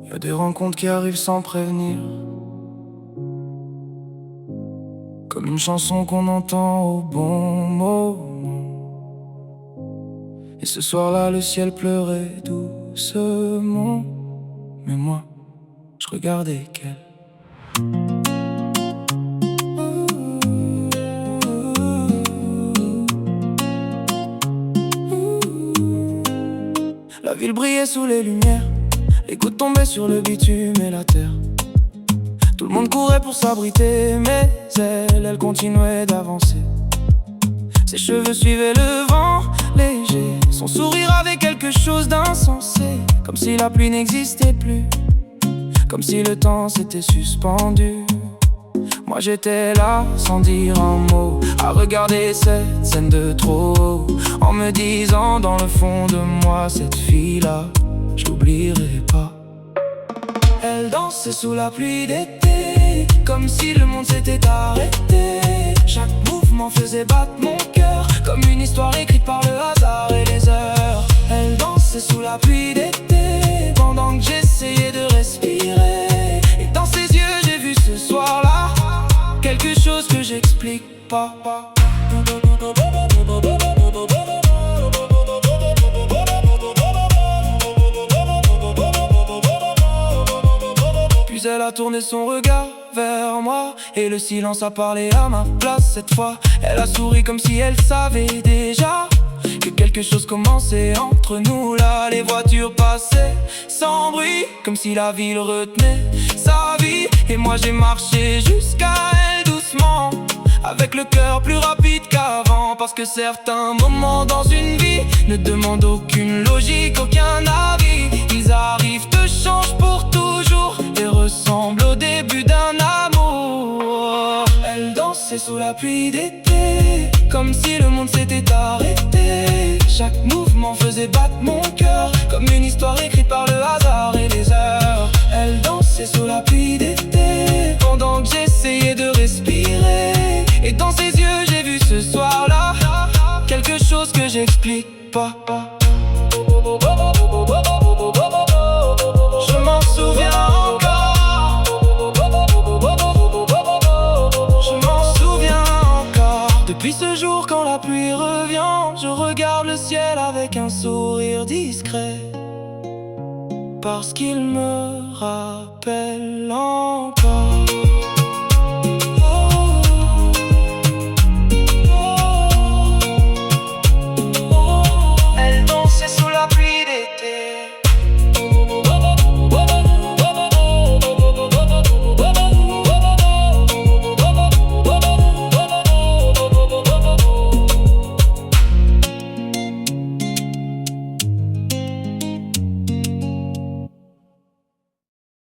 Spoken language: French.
Y a des rencontres qui arrivent sans prévenir, comme une chanson qu'on entend au bon moment. Et ce soir-là, le ciel pleurait doucement, mais moi, je regardais qu'elle. La ville brillait sous les lumières, les gouttes tombaient sur le bitume et la terre. Tout le monde courait pour s'abriter, mais elle continuait d'avancer. Ses cheveux suivaient le vent léger, son sourire avait quelque chose d'insensé, comme si la pluie n'existait plus, comme si le temps s'était suspendu. Moi j'étais là sans dire un mot, à regarder cette scène de trop, en me disant dans le fond de moi, cette fille-là, je l'oublierai pas. Elle dansait sous la pluie d'été, comme si le monde s'était arrêté. Chaque mouvement faisait battre mon cœur, comme une histoire écrite par le hasard et les heures. Elle dansait sous la pluie d'été, pendant que j'essayais de respirer. Et dans ses yeux j'ai vu ce soir-là quelque chose que j'explique pas. Puis elle a tourné son regard vers moi, et le silence a parlé à ma place cette fois. Elle a souri comme si elle savait déjà que quelque chose commençait entre nous là. Les voitures passaient sans bruit, comme si la ville retenait sa vie. Et moi j'ai marché jusqu'à elle doucement, avec le cœur plus rapide qu'avant. Parce que certains moments dans une vie ne demandent aucune logique, aucun avis. Ils arrivent, te changent pour toujours et ressemblent au début d'un amour. Elle dansait sous la pluie d'été, comme si le monde s'était arrêté. Chaque mouvement faisait battre mon cœur, comme une histoire écrite par le hasard et les heures. Elle dansait sous la pluie d'été, pendant que j'essayais de respirer. Et dans ses yeux j'ai vu ce soir-là quelque chose que j'explique pas. Je m'en souviens encore. Je m'en souviens encore. Depuis ce jour quand la pluie revient, je regarde le ciel avec un sourire discret, parce qu'il me rappelle encore.